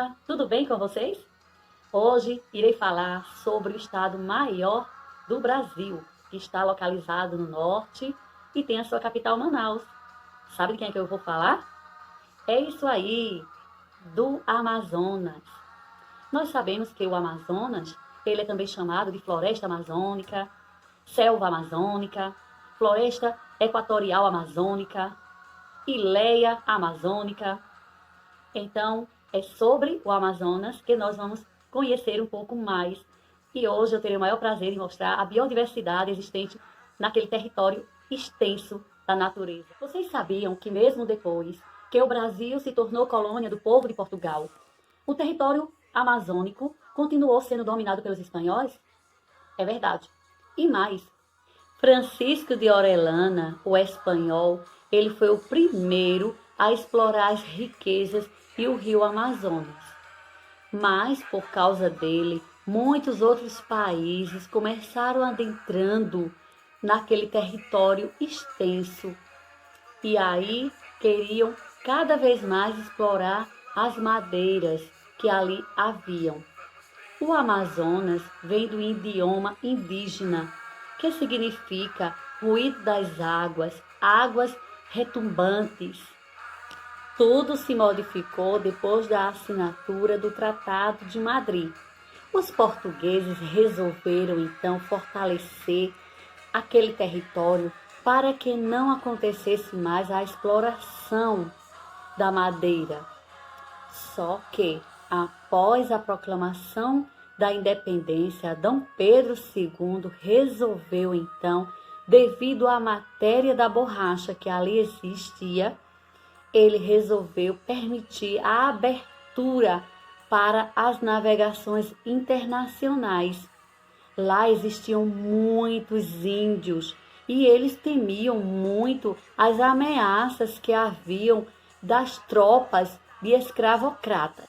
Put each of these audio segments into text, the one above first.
Olá, tudo bem com vocês? Hoje irei falar sobre o estado maior do Brasil, que está localizado no norte e tem a sua capital Manaus. Sabe de quem é que eu vou falar? É isso aí, do Amazonas. Nós sabemos que o Amazonas, ele é também chamado de floresta amazônica, selva amazônica, floresta equatorial amazônica, ileia amazônica. Então, é sobre o Amazonas que nós vamos conhecer um pouco mais. E hoje eu terei o maior prazer em mostrar a biodiversidade existente naquele território extenso da natureza. Vocês sabiam que mesmo depois que o Brasil se tornou colônia do povo de Portugal, o território amazônico continuou sendo dominado pelos espanhóis? É verdade. E mais, Francisco de Orellana, o espanhol, ele foi o primeiro a explorar as riquezas e o rio Amazonas. Mas, por causa dele, muitos outros países começaram adentrando naquele território extenso. E aí queriam cada vez mais explorar as madeiras que ali haviam. O Amazonas vem do idioma indígena, que significa ruído das águas, águas retumbantes. Tudo se modificou depois da assinatura do Tratado de Madrid. Os portugueses resolveram então fortalecer aquele território para que não acontecesse mais a exploração da madeira. Só que, após a proclamação da independência, Dom Pedro II resolveu então, devido à matéria da borracha que ali existia, ele resolveu permitir a abertura para as navegações internacionais. Lá existiam muitos índios e eles temiam muito as ameaças que haviam das tropas de escravocratas.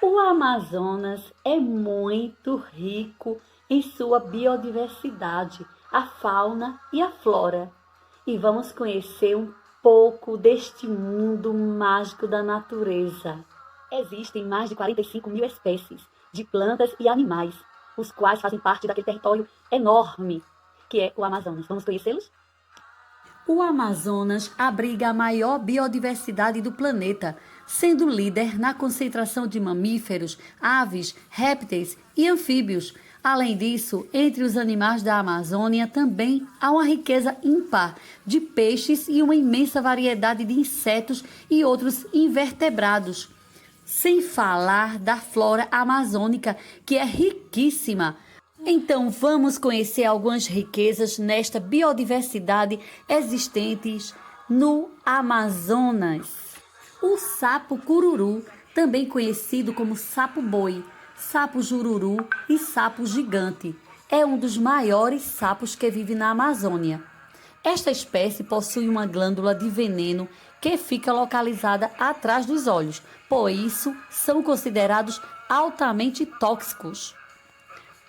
O Amazonas é muito rico em sua biodiversidade, a fauna e a flora. E vamos conhecer um pouco deste mundo mágico da natureza. Existem mais de 45 mil espécies de plantas e animais, os quais fazem parte daquele território enorme que é o Amazonas. Vamos conhecê-los? O Amazonas abriga a maior biodiversidade do planeta, sendo líder na concentração de mamíferos, aves, répteis e anfíbios. Além disso, entre os animais da Amazônia também há uma riqueza ímpar de peixes e uma imensa variedade de insetos e outros invertebrados. Sem falar da flora amazônica, que é riquíssima. Então vamos conhecer algumas riquezas nesta biodiversidade existentes no Amazonas. O sapo cururu, também conhecido como sapo-boi, sapo jururu e sapo gigante, é um dos maiores sapos que vive na Amazônia. Esta espécie possui uma glândula de veneno que fica localizada atrás dos olhos, por isso são considerados altamente tóxicos.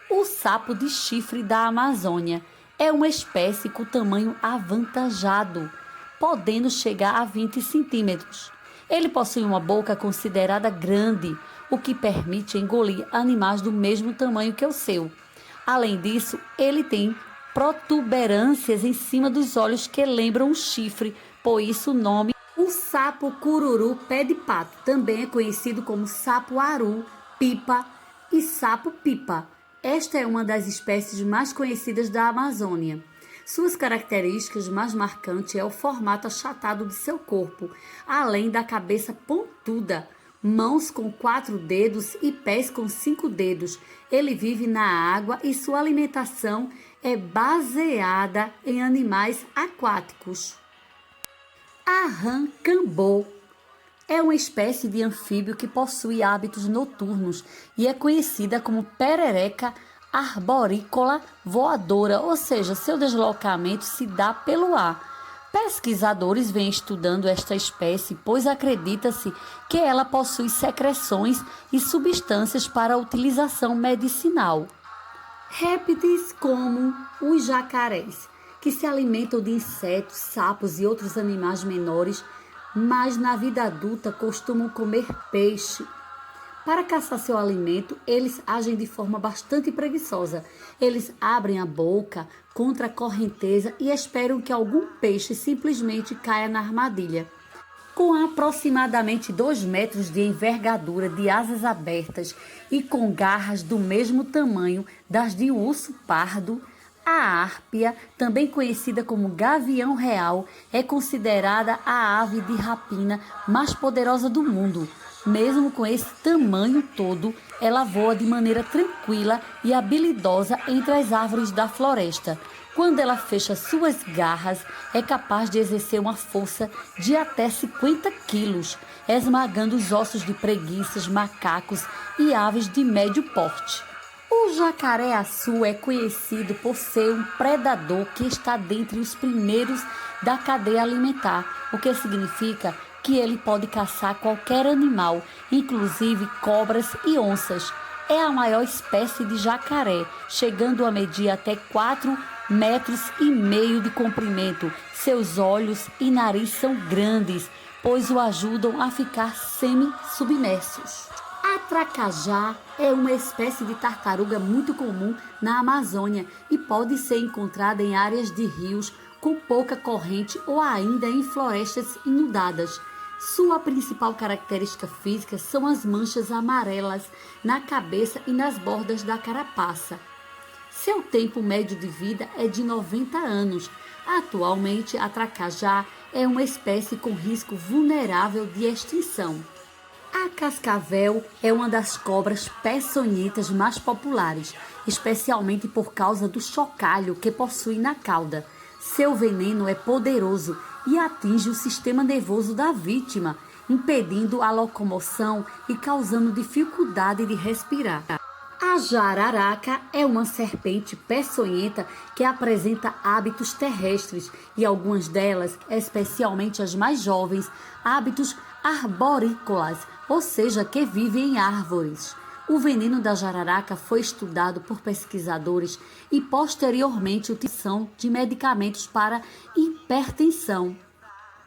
O sapo de chifre da Amazônia é uma espécie com tamanho avantajado, podendo chegar a 20 centímetros. Ele possui uma boca considerada grande, o que permite engolir animais do mesmo tamanho que o seu. Além disso, ele tem protuberâncias em cima dos olhos que lembram um chifre, por isso o nome. O sapo cururu pé de pato também é conhecido como sapo aru, pipa e sapo pipa. Esta é uma das espécies mais conhecidas da Amazônia. Suas características mais marcantes é o formato achatado de seu corpo, além da cabeça pontuda, mãos com 4 dedos e pés com 5 dedos. Ele vive na água e sua alimentação é baseada em animais aquáticos. A rã cambô é uma espécie de anfíbio que possui hábitos noturnos e é conhecida como perereca arborícola voadora, ou seja, seu deslocamento se dá pelo ar. Pesquisadores vêm estudando esta espécie, pois acredita-se que ela possui secreções e substâncias para utilização medicinal. Répteis como os jacarés, que se alimentam de insetos, sapos e outros animais menores, mas na vida adulta costumam comer peixe. Para caçar seu alimento, eles agem de forma bastante preguiçosa. Eles abrem a boca contra a correnteza e esperam que algum peixe simplesmente caia na armadilha. Com aproximadamente 2 metros de envergadura, de asas abertas e com garras do mesmo tamanho das de um urso pardo, a árpia, também conhecida como gavião real, é considerada a ave de rapina mais poderosa do mundo. Mesmo com esse tamanho todo, ela voa de maneira tranquila e habilidosa entre as árvores da floresta. Quando ela fecha suas garras, é capaz de exercer uma força de até 50 quilos, esmagando os ossos de preguiças, macacos e aves de médio porte. O jacaré-açu é conhecido por ser um predador que está dentre os primeiros da cadeia alimentar, o que significa que ele pode caçar qualquer animal, inclusive cobras e onças. É a maior espécie de jacaré, chegando a medir até 4,5 metros de comprimento. Seus olhos e nariz são grandes, pois o ajudam a ficar semi-submersos. A tracajá é uma espécie de tartaruga muito comum na Amazônia e pode ser encontrada em áreas de rios com pouca corrente ou ainda em florestas inundadas. Sua principal característica física são as manchas amarelas na cabeça e nas bordas da carapaça. Seu tempo médio de vida é de 90 anos. Atualmente, a tracajá é uma espécie com risco vulnerável de extinção. A cascavel é uma das cobras peçonhentas mais populares, especialmente por causa do chocalho que possui na cauda. Seu veneno é poderoso e atinge o sistema nervoso da vítima, impedindo a locomoção e causando dificuldade de respirar. A jararaca é uma serpente peçonhenta que apresenta hábitos terrestres e algumas delas, especialmente as mais jovens, hábitos arborícolas, ou seja, que vivem em árvores. O veneno da jararaca foi estudado por pesquisadores e posteriormente utilização de medicamentos para hipertensão.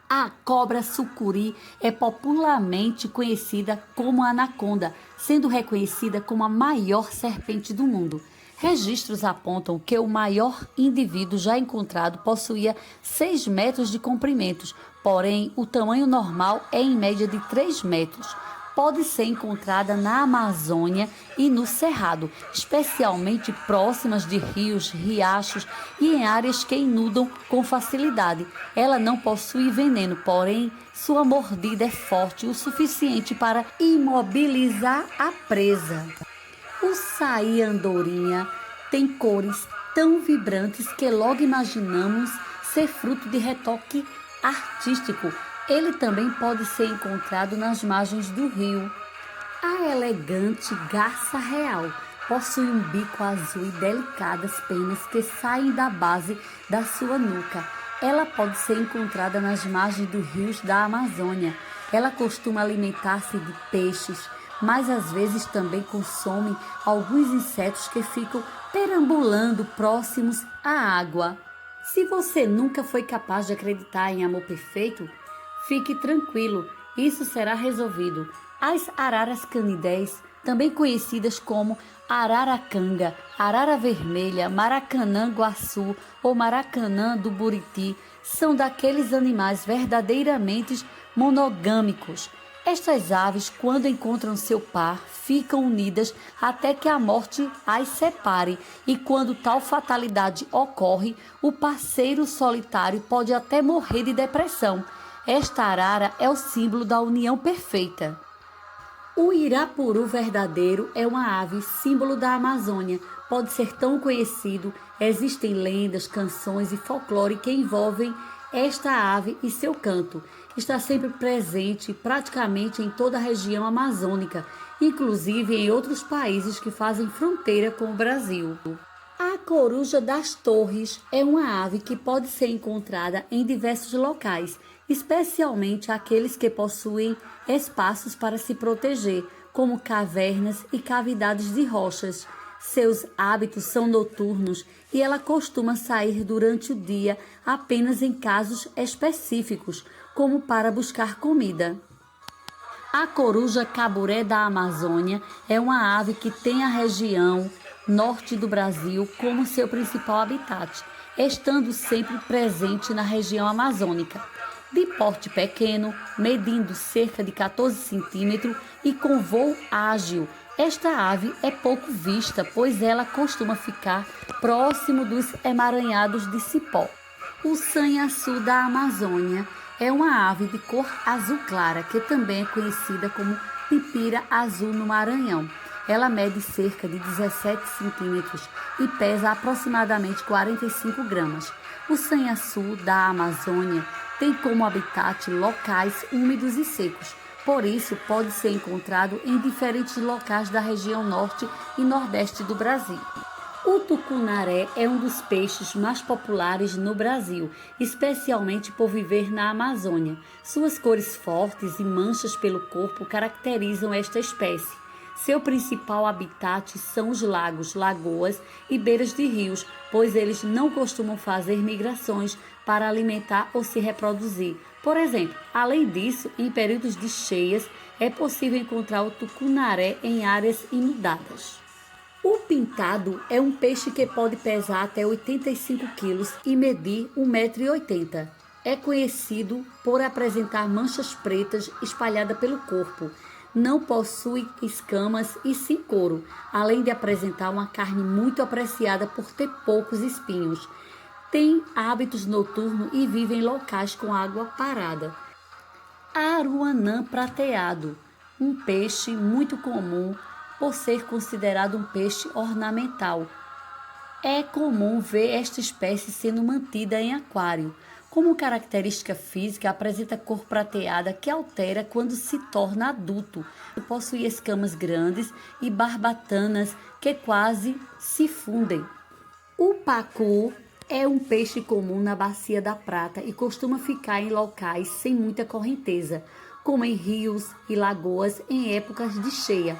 A cobra sucuri é popularmente conhecida como anaconda, sendo reconhecida como a maior serpente do mundo. Registros apontam que o maior indivíduo já encontrado possuía 6 metros de comprimento, porém o tamanho normal é em média de 3 metros. Pode ser encontrada na Amazônia e no Cerrado, especialmente próximas de rios, riachos e em áreas que inundam com facilidade. Ela não possui veneno, porém sua mordida é forte o suficiente para imobilizar a presa. O saí-andorinha tem cores tão vibrantes que logo imaginamos ser fruto de retoque artístico. Ele também pode ser encontrado nas margens do rio. A elegante garça real possui um bico azul e delicadas penas que saem da base da sua nuca. Ela pode ser encontrada nas margens dos rios da Amazônia. Ela costuma alimentar-se de peixes, mas às vezes também consome alguns insetos que ficam perambulando próximos à água. Se você nunca foi capaz de acreditar em amor perfeito, fique tranquilo, isso será resolvido. As araras canidés, também conhecidas como araracanga, arara vermelha, maracanã-guaçu ou maracanã do Buriti, são daqueles animais verdadeiramente monogâmicos. Estas aves, quando encontram seu par, ficam unidas até que a morte as separe, e quando tal fatalidade ocorre, o parceiro solitário pode até morrer de depressão. Esta arara é o símbolo da união perfeita. O irapuru verdadeiro é uma ave símbolo da Amazônia. Pode ser tão conhecido, existem lendas, canções e folclore que envolvem esta ave e seu canto. Está sempre presente praticamente em toda a região amazônica, inclusive em outros países que fazem fronteira com o Brasil. A coruja das torres é uma ave que pode ser encontrada em diversos locais, especialmente aqueles que possuem espaços para se proteger, como cavernas e cavidades de rochas. Seus hábitos são noturnos e ela costuma sair durante o dia apenas em casos específicos, como para buscar comida. A coruja caburé da Amazônia é uma ave que tem a região norte do Brasil como seu principal habitat, estando sempre presente na região amazônica. De porte pequeno, medindo cerca de 14 centímetros e com voo ágil, esta ave é pouco vista, pois ela costuma ficar próximo dos emaranhados de cipó. O sanhaçu da Amazônia é uma ave de cor azul clara, que também é conhecida como pipira azul no Maranhão. Ela mede cerca de 17 centímetros e pesa aproximadamente 45 gramas. O sanhaçu da Amazônia tem como habitat locais úmidos e secos. Por isso, pode ser encontrado em diferentes locais da região norte e nordeste do Brasil. O tucunaré é um dos peixes mais populares no Brasil, especialmente por viver na Amazônia. Suas cores fortes e manchas pelo corpo caracterizam esta espécie. Seu principal habitat são os lagos, lagoas e beiras de rios, pois eles não costumam fazer migrações para alimentar ou se reproduzir. Por exemplo, além disso, em períodos de cheias, é possível encontrar o tucunaré em áreas inundadas. O pintado é um peixe que pode pesar até 85 quilos e medir 1,80 m. É conhecido por apresentar manchas pretas espalhadas pelo corpo. Não possui escamas e sim couro, além de apresentar uma carne muito apreciada por ter poucos espinhos. Tem hábitos noturnos e vive em locais com água parada. Aruanã prateado, um peixe muito comum por ser considerado um peixe ornamental. É comum ver esta espécie sendo mantida em aquário. Como característica física, apresenta cor prateada que altera quando se torna adulto. Possui escamas grandes e barbatanas que quase se fundem. O pacu é um peixe comum na Bacia da Prata e costuma ficar em locais sem muita correnteza, como em rios e lagoas em épocas de cheia.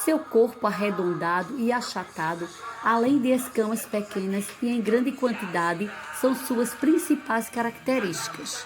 Seu corpo arredondado e achatado, além de escamas pequenas e em grande quantidade, são suas principais características.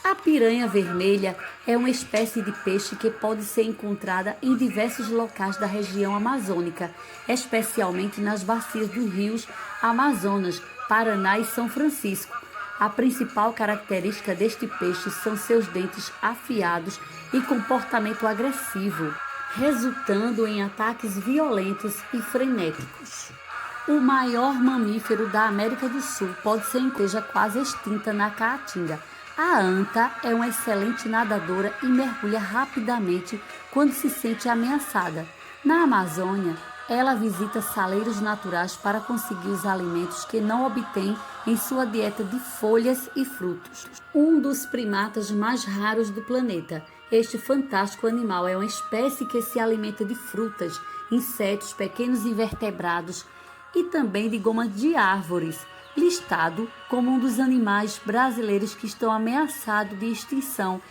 A piranha vermelha é uma espécie de peixe que pode ser encontrada em diversos locais da região amazônica, especialmente nas bacias dos rios Amazonas, Paraná e São Francisco. A principal característica deste peixe são seus dentes afiados e comportamento agressivo, resultando em ataques violentos e frenéticos. O maior mamífero da América do Sul pode ser esteja quase extinta na Caatinga. A anta é uma excelente nadadora e mergulha rapidamente quando se sente ameaçada. Na Amazônia, ela visita saleiros naturais para conseguir os alimentos que não obtém em sua dieta de folhas e frutos. Um dos primatas mais raros do planeta. Este fantástico animal é uma espécie que se alimenta de frutas, insetos, pequenos invertebrados e também de gomas de árvores, listado como um dos animais brasileiros que estão ameaçados de extinção.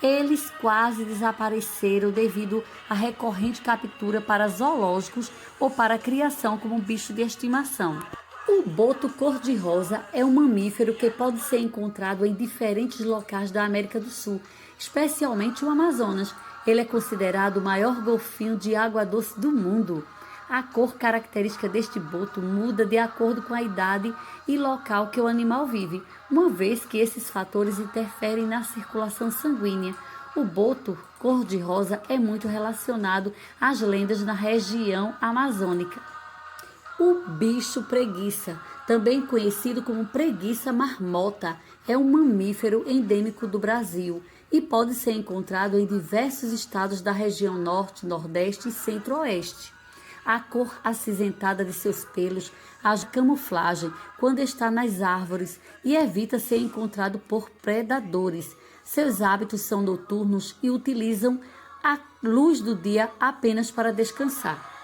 Eles quase desapareceram devido à recorrente captura para zoológicos ou para criação como bicho de estimação. O boto cor-de-rosa é um mamífero que pode ser encontrado em diferentes locais da América do Sul, especialmente o Amazonas. Ele é considerado o maior golfinho de água doce do mundo. A cor característica deste boto muda de acordo com a idade e local que o animal vive, uma vez que esses fatores interferem na circulação sanguínea. O boto cor-de-rosa é muito relacionado às lendas na região amazônica. O bicho preguiça, também conhecido como preguiça marmota, é um mamífero endêmico do Brasil e pode ser encontrado em diversos estados da região norte, nordeste e centro-oeste. A cor acinzentada de seus pelos age camuflagem quando está nas árvores e evita ser encontrado por predadores. Seus hábitos são noturnos e utilizam a luz do dia apenas para descansar.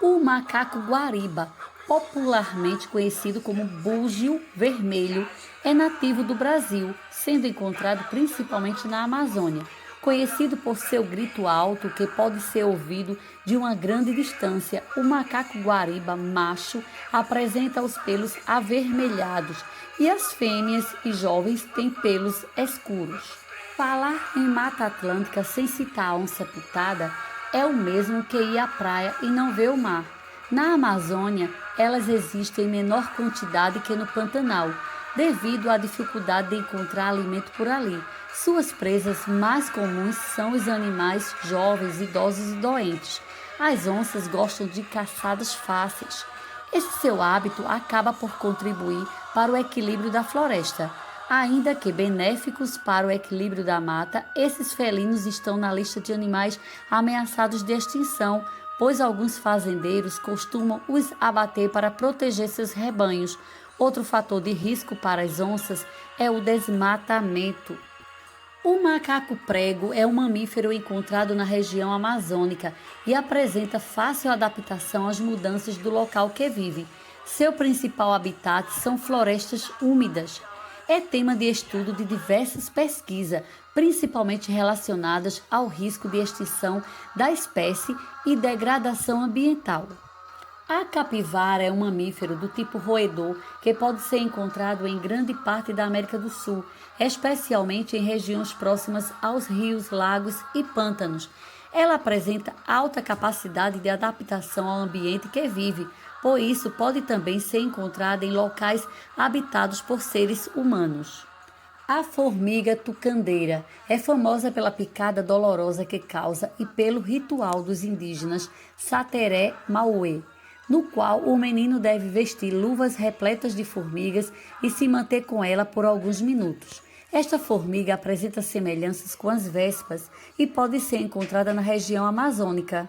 O macaco guariba, popularmente conhecido como búgio vermelho, é nativo do Brasil, sendo encontrado principalmente na Amazônia. Conhecido por seu grito alto, que pode ser ouvido de uma grande distância, o macaco guariba macho apresenta os pelos avermelhados e as fêmeas e jovens têm pelos escuros. Falar em Mata Atlântica sem citar a onça pintada é o mesmo que ir à praia e não ver o mar. Na Amazônia, elas existem em menor quantidade que no Pantanal, devido à dificuldade de encontrar alimento por ali. Suas presas mais comuns são os animais jovens, idosos e doentes. As onças gostam de caçadas fáceis. Esse seu hábito acaba por contribuir para o equilíbrio da floresta. Ainda que benéficos para o equilíbrio da mata, esses felinos estão na lista de animais ameaçados de extinção, pois alguns fazendeiros costumam os abater para proteger seus rebanhos. Outro fator de risco para as onças é o desmatamento. O macaco-prego é um mamífero encontrado na região amazônica e apresenta fácil adaptação às mudanças do local que vive. Seu principal habitat são florestas úmidas. É tema de estudo de diversas pesquisas, principalmente relacionadas ao risco de extinção da espécie e degradação ambiental. A capivara é um mamífero do tipo roedor que pode ser encontrado em grande parte da América do Sul, especialmente em regiões próximas aos rios, lagos e pântanos. Ela apresenta alta capacidade de adaptação ao ambiente que vive, por isso pode também ser encontrada em locais habitados por seres humanos. A formiga tucandeira é famosa pela picada dolorosa que causa e pelo ritual dos indígenas Sateré Mauê, no qual o menino deve vestir luvas repletas de formigas e se manter com ela por alguns minutos. Esta formiga apresenta semelhanças com as vespas e pode ser encontrada na região amazônica.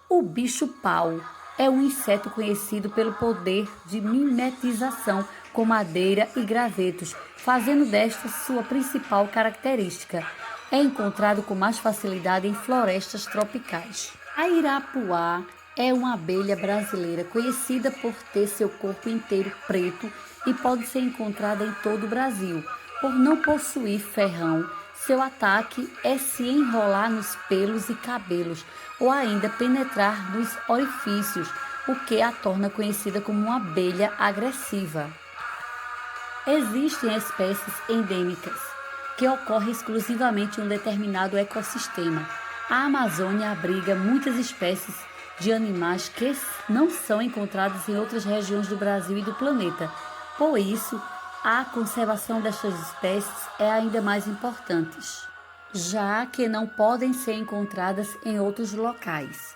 O bicho-pau é um inseto conhecido pelo poder de mimetização com madeira e gravetos, fazendo desta sua principal característica. É encontrado com mais facilidade em florestas tropicais. A irapuá é uma abelha brasileira conhecida por ter seu corpo inteiro preto e pode ser encontrada em todo o Brasil. Por não possuir ferrão, seu ataque é se enrolar nos pelos e cabelos ou ainda penetrar nos orifícios, o que a torna conhecida como uma abelha agressiva. Existem espécies endêmicas que ocorrem exclusivamente em um determinado ecossistema. A Amazônia abriga muitas espécies de animais que não são encontradas em outras regiões do Brasil e do planeta. Por isso, a conservação destas espécies é ainda mais importante, já que não podem ser encontradas em outros locais.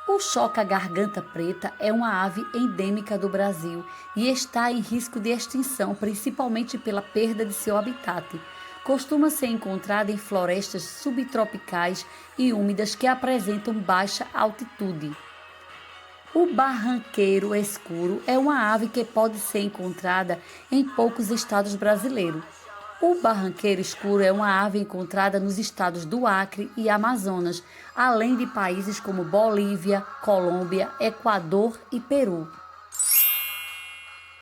O choca-garganta preta é uma ave endêmica do Brasil e está em risco de extinção, principalmente pela perda de seu habitat. Costuma ser encontrada em florestas subtropicais e úmidas que apresentam baixa altitude. O barranqueiro escuro é uma ave que pode ser encontrada em poucos estados brasileiros. O barranqueiro escuro é uma ave encontrada nos estados do Acre e Amazonas, além de países como Bolívia, Colômbia, Equador e Peru.